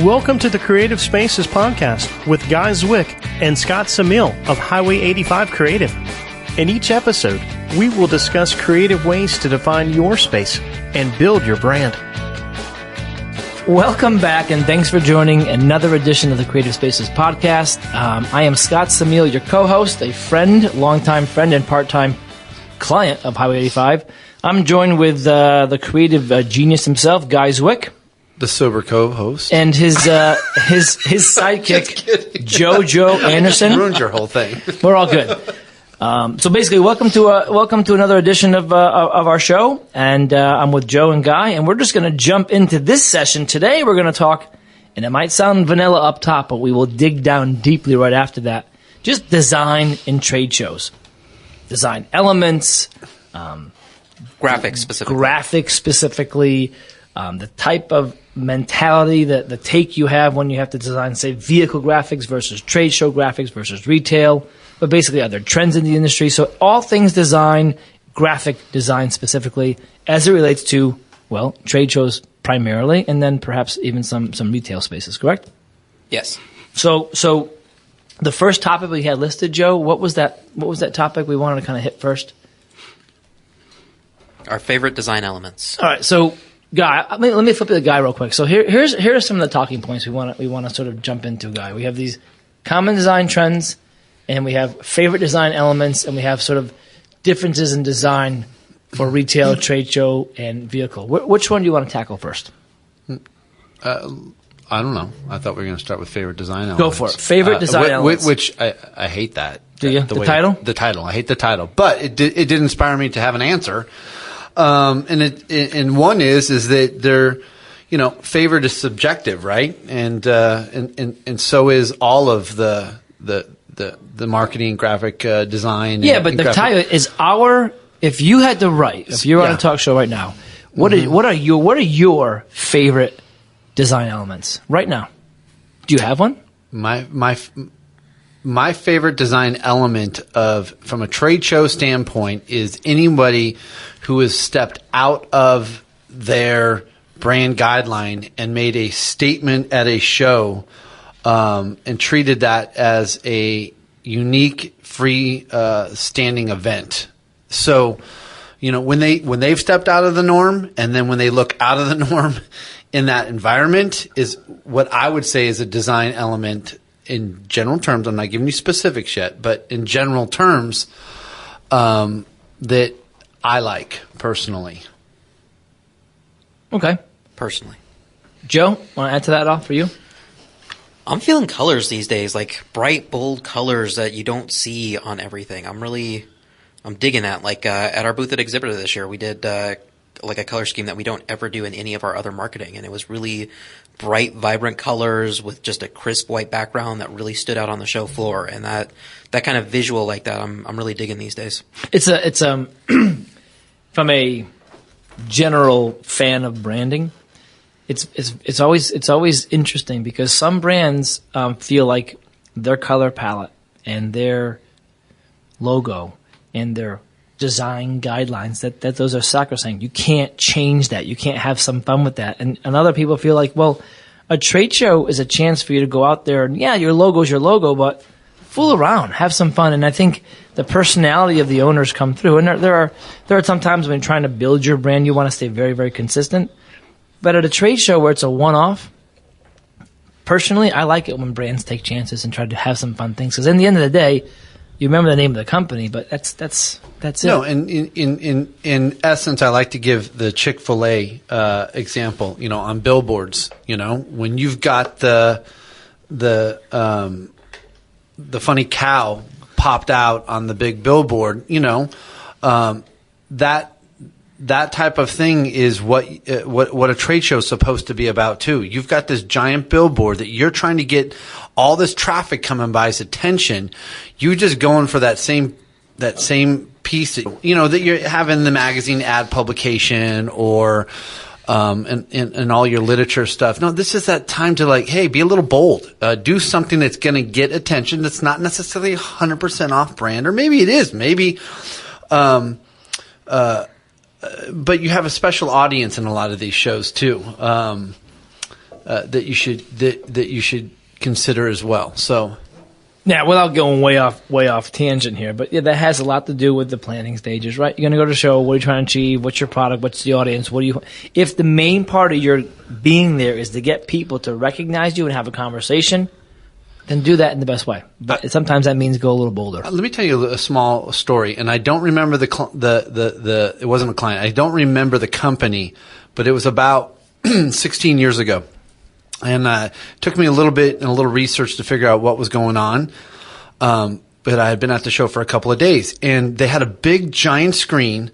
Welcome to the Creative Spaces Podcast with Guy Zwick and Scott Samil of Highway 85 Creative. In each episode, we will discuss creative ways to define your space and build your brand. Welcome back, and thanks for joining another edition of the Creative Spaces Podcast. I am Scott Samil, your co-host, a friend, longtime friend, and part-time client of Highway 85. I'm joined with the creative genius himself, Guy Zwick. The sober co-host. And his sidekick, Joe Anderson. Ruined your whole thing. We're all good. So basically, welcome to another edition of our show. And I'm with Joe and Guy, and we're just going to jump into this session. Today we're going to talk, and it might sound vanilla up top, but we will dig down deeply right after that. Just design in trade shows. Design elements. Graphics specifically. The type of mentality, the take you have when you have to design, say, vehicle graphics versus trade show graphics versus retail. But basically, are there trends in the industry? So all things design, graphic design specifically, as it relates to, well, trade shows primarily, and then perhaps even some retail spaces, correct? Yes. So the first topic we had listed, Joe, what was that topic we wanted to kind of hit first? Our favorite design elements. All right, so Guy, let me flip to the Guy real quick. So here are some of the talking points we want to sort of jump into, Guy. We have these common design trends, and we have favorite design elements, and we have sort of differences in design for retail, trade show, and vehicle. Which one do you want to tackle first? I don't know. I thought we were going to start with favorite design elements. Go for it. Favorite design elements. Which I hate that. Do you? The title? The title. I hate the title. But it did inspire me to have an answer. And one is that they're, favorite is subjective, right? And so is all of the marketing, graphic design. Yeah, but the title is if you had to write, if you're on a talk show right now, what are your favorite design elements right now? Do you have one? My favorite design element from a trade show standpoint is anybody who has stepped out of their brand guideline and made a statement at a show and treated that as a unique, free standing event. So, when they've stepped out of the norm, and then when they look out of the norm in that environment, is what I would say is a design element in general terms. I'm not giving you specifics yet, but in general terms, that I like personally. Okay. Personally. Joe, want to add to that all for you? I'm feeling colors these days, like bright, bold colors that you don't see on everything. I'm digging that. Like at our booth at Exhibitor this year, we did like a color scheme that we don't ever do in any of our other marketing, and it was really bright, vibrant colors with just a crisp white background that really stood out on the show floor. And that kind of visual like that, I'm really digging these days. It's from a general fan of branding, it's always interesting because some brands feel like their color palette and their logo and their design guidelines that those are sacrosanct. You can't change that. You can't have some fun with that. And other people feel like, well, a trade show is a chance for you to go out there and your logo is your logo, but fool around, have some fun. And I think the personality of the owners come through. And there are some times when you're trying to build your brand, you want to stay very, very consistent. But at a trade show where it's a one-off, personally, I like it when brands take chances and try to have some fun things. Because in the end of the day, you remember the name of the company, but that's it. No, and in essence, I like to give the Chick-fil-A example. On billboards. When you've got the funny cow popped out on the big billboard, that type of thing is what a trade show is supposed to be about too. You've got this giant billboard that you're trying to get all this traffic coming by's attention. You're just going for that same piece that you have in the magazine ad publication or and all your literature stuff. No, this is that time to hey, be a little bold. Do something that's going to get attention that's not necessarily 100% off brand, or maybe it is. Maybe but you have a special audience in a lot of these shows too. that you should consider as well. So. Now, without going way off tangent here, but yeah, that has a lot to do with the planning stages, right? You're going to go to the show. What are you trying to achieve? What's your product? What's the audience? If the main part of your being there is to get people to recognize you and have a conversation, then do that in the best way. But sometimes that means go a little bolder. Let me tell you a small story, and I don't remember it wasn't a client. I don't remember the company, but it was about 16 years ago. And it took me a little bit and a little research to figure out what was going on. But I had been at the show for a couple of days. And they had a big, giant screen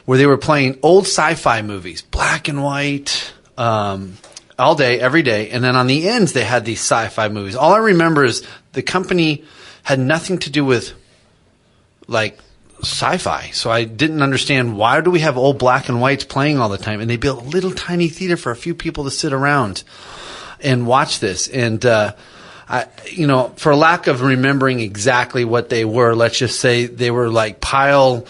where they were playing old sci-fi movies, black and white, all day, every day. And then on the ends, they had these sci-fi movies. All I remember is the company had nothing to do with, like, sci-fi. So I didn't understand, why do we have old black and whites playing all the time? And they built a little tiny theater for a few people to sit around and watch this. And, for lack of remembering exactly what they were, let's just say they were like I'm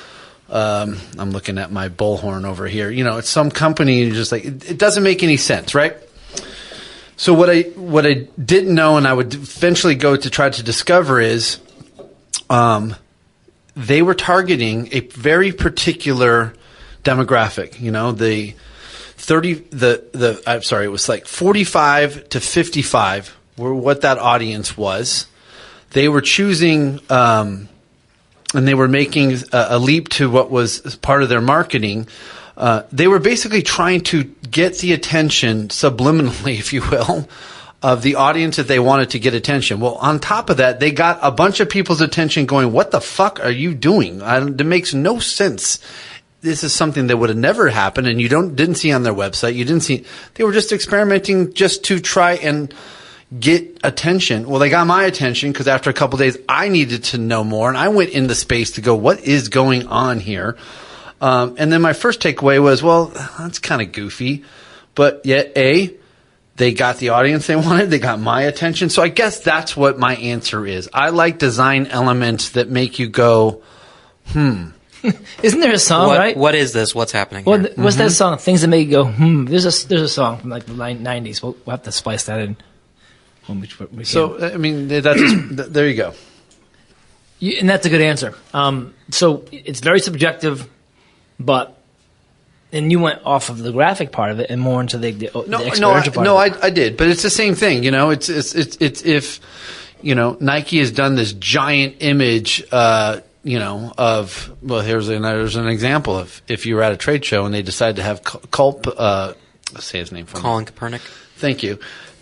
looking at my bullhorn over here. It's some company, just like, it doesn't make any sense, right? So what I didn't know, and I would eventually go to try to discover, is, they were targeting a very particular demographic. It was like 45 to 55 were what that audience was. They were choosing, and they were making a leap to what was part of their marketing. They were basically trying to get the attention subliminally, if you will, of the audience that they wanted to get attention. Well, on top of that, they got a bunch of people's attention going, what the fuck are you doing? It makes no sense. This is something that would have never happened, and you didn't see on their website. They were just experimenting just to try and get attention. Well, they got my attention because after a couple of days, I needed to know more, and I went into space to go, what is going on here? And then my first takeaway was, well, that's kind of goofy, but yet they got the audience they wanted. They got my attention. So I guess that's what my answer is. I like design elements that make you go, Isn't there a song, right? What is this? What's happening Well, here? what's that song? Things that make you go, There's a song from like the 90s. We'll have to splice that in. So, I mean, there you go. And that's a good answer. So it's very subjective, and you went off of the graphic part of it and more into the experiential part. No, I did, but it's the same thing. It's if Nike has done this giant image, of, well, there's an example of, if you were at a trade show and they decided to have say his name for me. Colin Kaepernick. Thank you.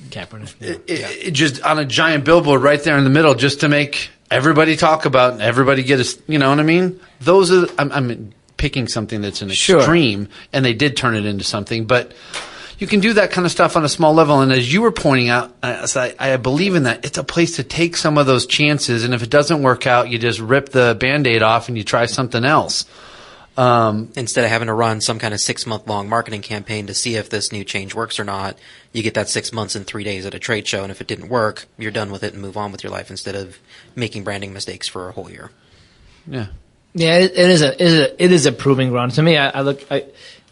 Kaepernick. It just on a giant billboard right there in the middle, just to make everybody talk about, everybody get you know what I mean? Those are, I'm picking something that's an extreme, and they did turn it into something, but you can do that kind of stuff on a small level. And as you were pointing out, I believe in that. It's a place to take some of those chances, and if it doesn't work out, you just rip the Band-Aid off and you try something else. Instead of having to run some kind of 6-month-long marketing campaign to see if this new change works or not, you get that 6 months and 3 days at a trade show, and if it didn't work, you're done with it and move on with your life instead of making branding mistakes for a whole year. Yeah. Yeah, it is a proving ground. To me,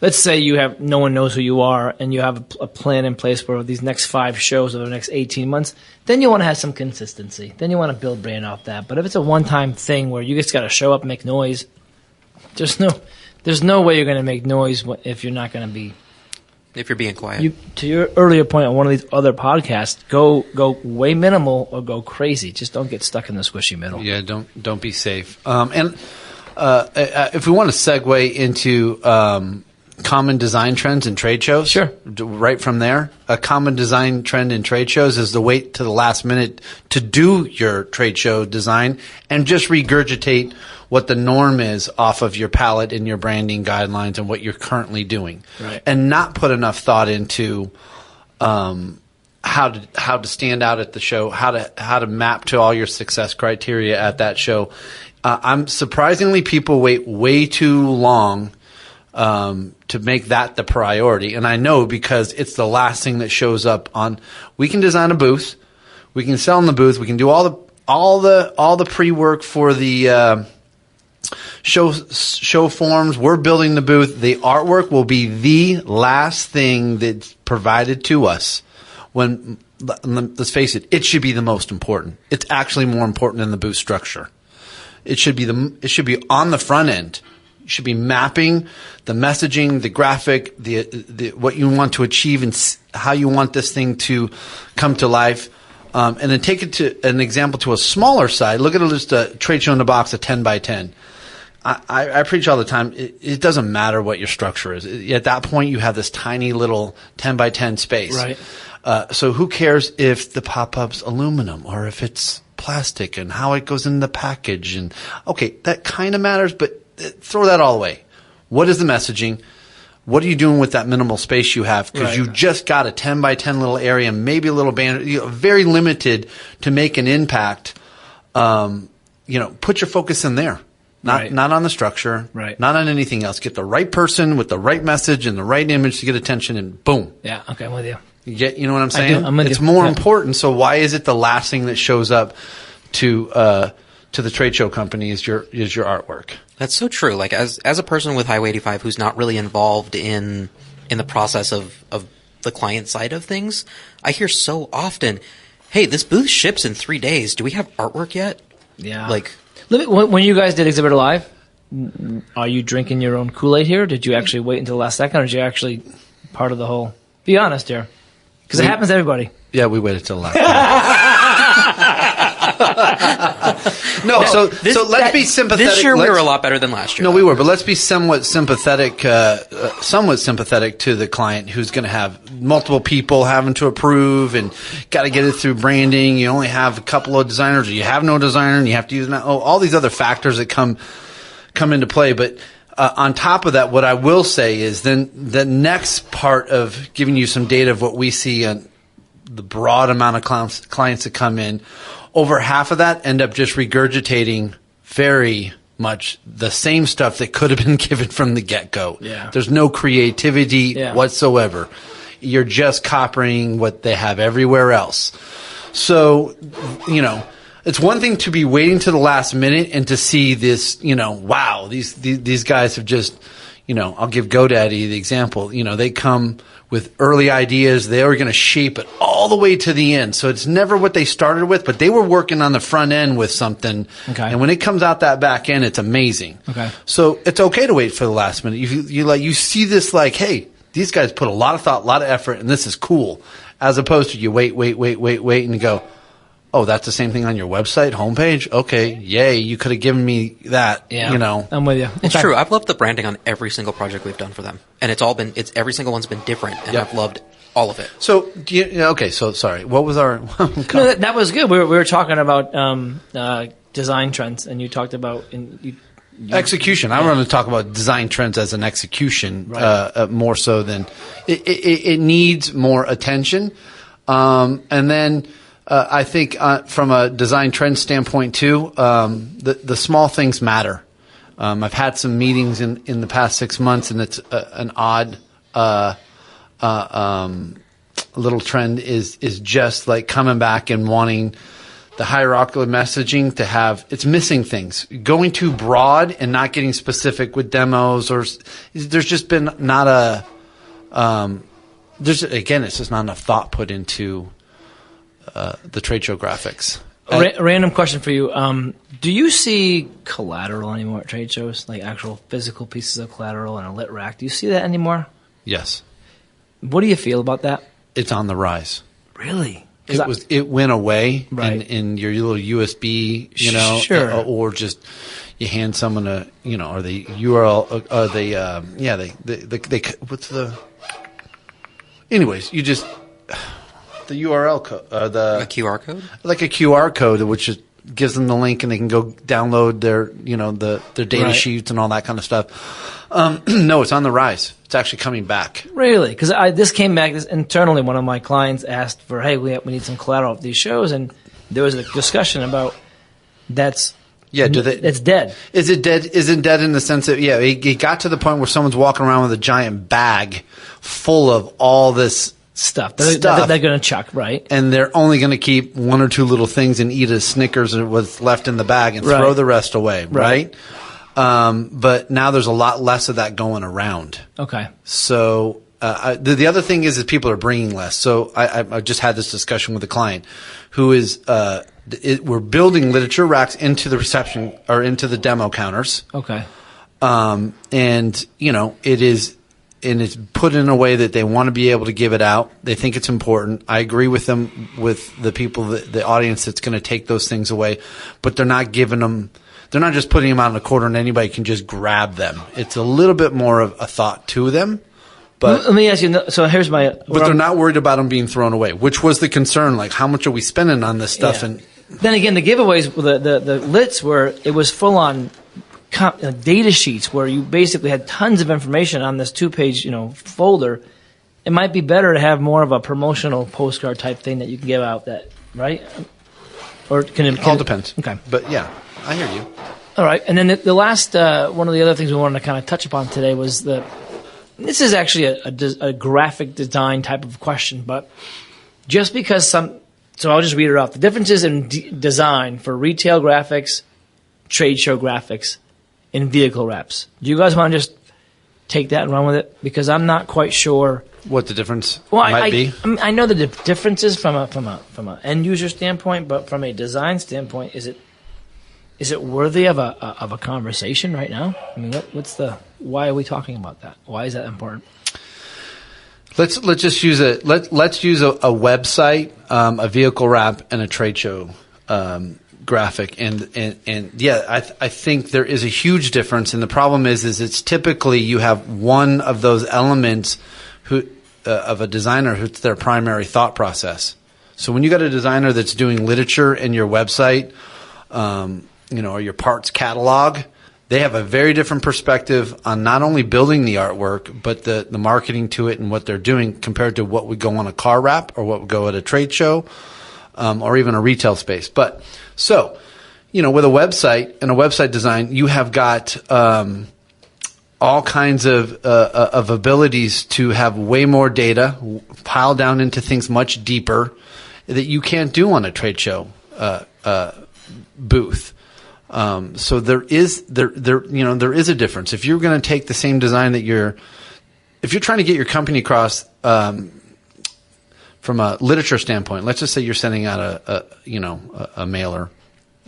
let's say no one knows who you are, and you have a plan in place for these next 5 shows over the next 18 months. Then you want to have some consistency. Then you want to build brand off that. But if it's a one-time thing where you just got to show up and make noise, there's no way you're going to make noise if you're not going to be. If you're being quiet. To your earlier point on one of these other podcasts, go way minimal or go crazy. Just don't get stuck in the squishy middle. Yeah, don't be safe. And if we want to segue into common design trends in trade shows, sure. Right from there, a common design trend in trade shows is to wait to the last minute to do your trade show design and just regurgitate what the norm is off of your palette and your branding guidelines and what you're currently doing, right. And not put enough thought into how to stand out at the show, how to map to all your success criteria at that show. I'm surprisingly, people wait way too long to make that the priority, and I know because it's the last thing that shows up on. We can design a booth, we can sell in the booth, we can do all the pre-work for the show forms. We're building the booth. The artwork will be the last thing that's provided to us. when, let's face it, it should be the most important. It's actually more important than the booth structure. It should be on the front end. You should be mapping the messaging, the graphic, the what you want to achieve and how you want this thing to come to life. And then take it to an example to a smaller side. Look at just a trade show in the box, a 10 by 10. I preach all the time. It doesn't matter what your structure is. At that point, you have this tiny little 10 by 10 space. Right. So who cares if the pop-up's aluminum or if it's plastic and how it goes in the package? And okay, that kind of matters, but throw that all away. What is the messaging? What are you doing with that minimal space you have? Because you just got a 10 by 10 little area, maybe a little banner, very limited to make an impact. Put your focus in there. Not on the structure, not on anything else. Get the right person with the right message and the right image to get attention, and boom. Yeah, okay, I'm with you. You know what I'm saying? I do. I'm with it's you. more important. So why is it the last thing that shows up to the trade show company is your artwork? That's so true. Like as a person with Highway 85 who's not really involved in the process of the client side of things, I hear so often, "Hey, this booth ships in 3 days. Do we have artwork yet?" Yeah. Like, when you guys did Exhibitor Live, are you drinking your own Kool-Aid here? Did you actually wait until the last second, or did you actually part of the whole? Be honest here, because it happens to everybody. Yeah, we waited till the last. No, so let's be sympathetic. This year we were a lot better than last year. No, we were, but let's be somewhat sympathetic to the client who's going to have multiple people having to approve and got to get it through branding. You only have a couple of designers, or you have no designer, and you have to use all these other factors that come into play. But on top of that, what I will say is then the next part of giving you some data of what we see on the broad amount of clients that come in, over half of that end up just regurgitating very much the same stuff that could have been given from the get-go. Yeah. There's no creativity whatsoever. You're just copying what they have everywhere else. So, it's one thing to be waiting to the last minute and to see this, wow, these guys have just, I'll give GoDaddy the example. They come with early ideas. They are going to shape it all the way to the end. So it's never what they started with, but they were working on the front end with something. Okay. And when it comes out that back end, it's amazing. Okay. So it's okay to wait for the last minute. You see this like, hey, these guys put a lot of thought, a lot of effort, and this is cool. As opposed to you wait, and you go, oh, that's the same thing on your website, homepage? Okay, yay, you could have given me that, I'm with you. It's true. I've loved the branding on every single project we've done for them. And every single one's been different, and I've loved all of it. So, so sorry, what was our... No, that was good. We were talking about design trends, and you talked about... execution. I want to talk about design trends as an execution more so than... It needs more attention. And then... I think from a design trend standpoint too, the small things matter. I've had some meetings in the past 6 months, and it's an odd little trend is just like coming back and wanting the hierarchical messaging to have it's missing things. Going too broad and not getting specific with demos, or there's just been not a it's just not enough thought put into the trade show graphics. Random question for you. Do you see collateral anymore at trade shows? Like actual physical pieces of collateral and a lit rack? Do you see that anymore? Yes. What do you feel about that? It's on the rise. Really? It went away in your little USB, sure. Or just you hand someone or the URL, what's the... Anyways, you just... The URL code, a QR code, like a QR code, which just gives them the link, and they can go download their, their data sheets and all that kind of stuff. No, it's on the rise. It's actually coming back. Really? Because this came back internally. One of my clients asked for, hey, we need some collateral of these shows, and there was a discussion about it's dead. Is it dead? Is it dead in the sense that it got to the point where someone's walking around with a giant bag full of all this stuff that they're going to chuck, right? And they're only going to keep one or two little things and eat a Snickers and what's left in the bag and throw the rest away, right? But now there's a lot less of that going around. Okay. So The other thing is that people are bringing less. So I just had this discussion with a client who is we're building literature racks into the reception or into the demo counters. Okay. And it's put in a way that they want to be able to give it out. They think it's important. I agree with them, with the people, the audience that's going to take those things away, but they're not giving them. They're not just putting them out in a corner and anybody can just grab them. It's a little bit more of a thought to them. But let me ask you. So here's my. But they're not worried about them being thrown away, which was the concern. Like, how much are we spending on this stuff? Yeah. And then again, the giveaways, the lits were, it was full on data sheets where you basically had tons of information on this 2-page, folder. It might be better to have more of a promotional postcard type thing that you can give out. That right? Or can it all depends. Okay, but yeah, I hear you. All right, and then the last one of the other things we wanted to kind of touch upon today was this is actually a graphic design type of question, but just because so I'll just read it off. The differences in design for retail graphics, trade show graphics, and vehicle wraps. Do you guys want to just take that and run with it? Because I'm not quite sure what the difference might be. I know the differences from a end user standpoint, but from a design standpoint, is it worthy of a conversation right now? I mean, why are we talking about that? Why is that important? Let's just use let's use a website, a vehicle wrap, and a trade show graphic, and yeah, I think there is a huge difference. And the problem is it's typically you have one of those elements of a designer who's their primary thought process. So when you got a designer that's doing literature in your website, or your parts catalog, they have a very different perspective on not only building the artwork, but the marketing to it and what they're doing compared to what would go on a car wrap or what would go at a trade show, or even a retail space. But so, with a website and a website design, you have got all kinds of abilities to have way more data piled down into things much deeper that you can't do on a trade show booth. So there is a difference. If you're going to take the same design if you're trying to get your company across, from a literature standpoint, let's just say you're sending out a mailer,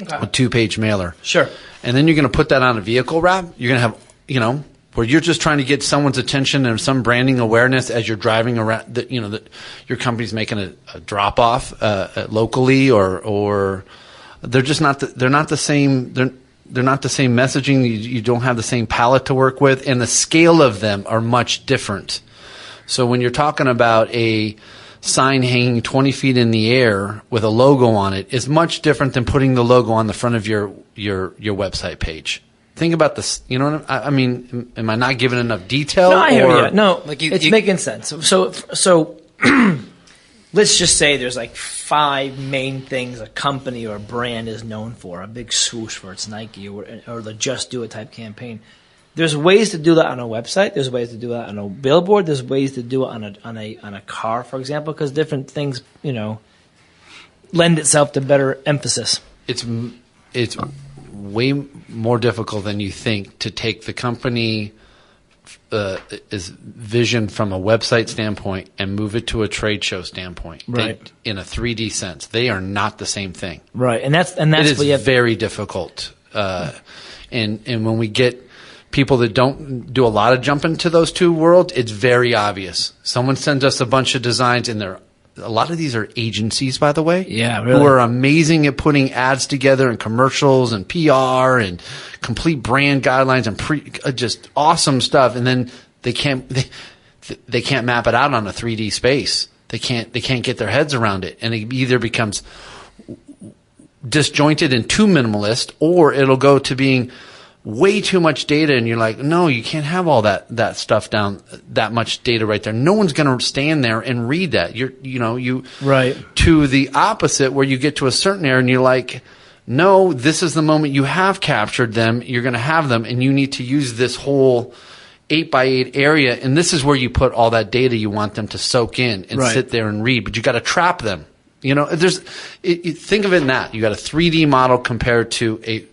okay, a 2-page mailer. Sure. And then you're going to put that on a vehicle wrap. You're going to have, where you're just trying to get someone's attention and some branding awareness as you're driving around that your company's making a drop off, locally or they're just not they're not the same. They're not the same messaging. You don't have the same palette to work with, and the scale of them are much different. So when you're talking about a sign hanging 20 feet in the air with a logo on it, is much different than putting the logo on the front of your website page. Think about this. You know what I mean? Am I not giving enough detail? No, I hear you. No, it's making sense. So let's just say there's like 5 main things a company or a brand is known for. A big swoosh for its Nike or the Just Do It type campaign. There's ways to do that on a website. There's ways to do that on a billboard. There's ways to do it on a car, for example, because different things, lend itself to better emphasis. It's way more difficult than you think to take the company is vision from a website standpoint and move it to a trade show standpoint, right? In a 3D sense, they are not the same thing, right? And that's it is very difficult. And when we get people that don't do a lot of jumping to those two worlds, it's very obvious. Someone sends us a bunch of designs, and a lot of these are agencies, by the way. Yeah, really. Who are amazing at putting ads together and commercials and PR and complete brand guidelines and just awesome stuff. And then they can't map it out on a 3D space. They can't get their heads around it. And it either becomes disjointed and too minimalist, or it'll go to being way too much data, and you're like, no, you can't have all that stuff down, that much data right there. No one's going to stand there and read that. You right to the opposite, where you get to a certain area and you're like, no, this is the moment you have captured them. You're going to have them, and you need to use this whole 8x8 area, and this is where you put all that data you want them to soak in and sit there and read. But you got to trap them. Think of it in that. You got a 3D model compared to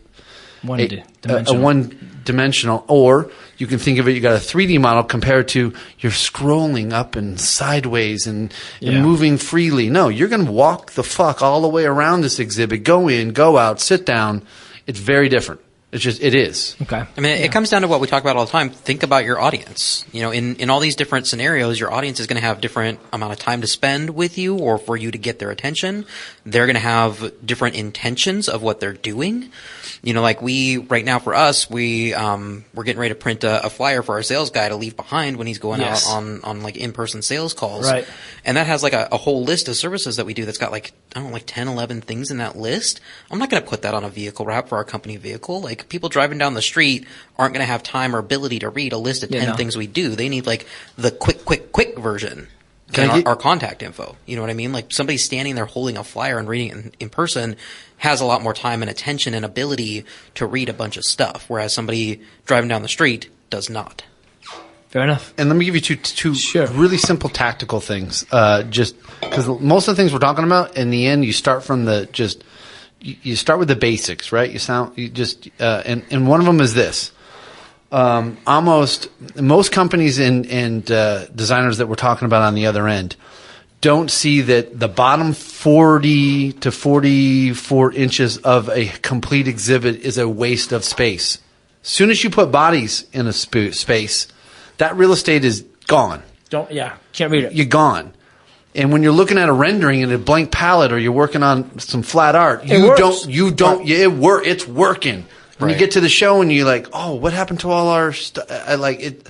one-dimensional, or you can think of it, you got a 3D model compared to you're scrolling up and sideways and moving freely. No, you're going to walk the fuck all the way around this exhibit, go in, go out, sit down. It's very different. It is. Okay. I mean, it comes down to what we talk about all the time. Think about your audience. You know, in all these different scenarios, your audience is going to have different amount of time to spend with you or for you to get their attention. They're going to have different intentions of what they're doing. You know, like right now for us, we're getting ready to print a flyer for our sales guy to leave behind when he's going out on like in-person sales calls. Right. And that has like a whole list of services that we do that's got like 10, 11 things in that list. I'm not going to put that on a vehicle wrap for our company vehicle. Like, people driving down the street aren't going to have time or ability to read a list of 10 things we do. They need like the quick version. Our contact info. You know what I mean? Like, somebody standing there holding a flyer and reading it in person has a lot more time and attention and ability to read a bunch of stuff, whereas somebody driving down the street does not. Fair enough. And let me give you two really simple tactical things. Just because most of the things we're talking about, in the end, you start from you start with the basics, right? And one of them is this. Most companies and designers that we're talking about on the other end don't see that the bottom 40 to 44 inches of a complete exhibit is a waste of space. As soon as you put bodies in a space, that real estate is gone. Can't read it. You're gone. And when you're looking at a rendering in a blank palette, or you're working on some flat art, it's working. When you get to the show and you're like, oh, what happened to all our stuff? I like it.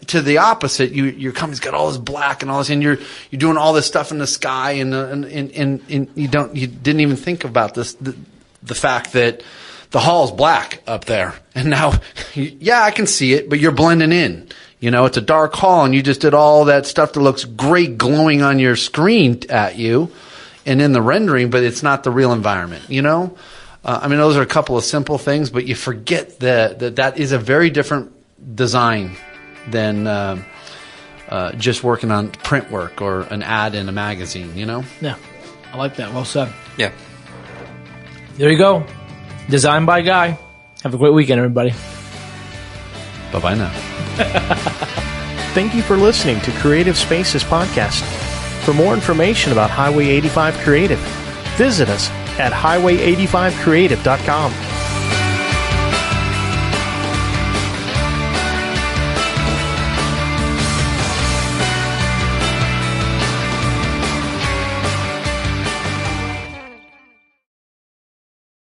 To the opposite, your company's got all this black and all this, and you're doing all this stuff in the sky, and you didn't even think about this, the fact that the hall's black up there, and now, I can see it, but you're blending in. You know, it's a dark hall, and you just did all that stuff that looks great glowing on your screen at you and in the rendering, but it's not the real environment, you know? I mean, those are a couple of simple things, but you forget that is a very different design than just working on print work or an ad in a magazine, you know? Yeah, I like that. Well said. Yeah. There you go. Designed by Guy. Have a great weekend, everybody. Bye-bye now. Thank you for listening to Creative Spaces Podcast. For more information about Highway 85 Creative, visit us at highway85creative.com.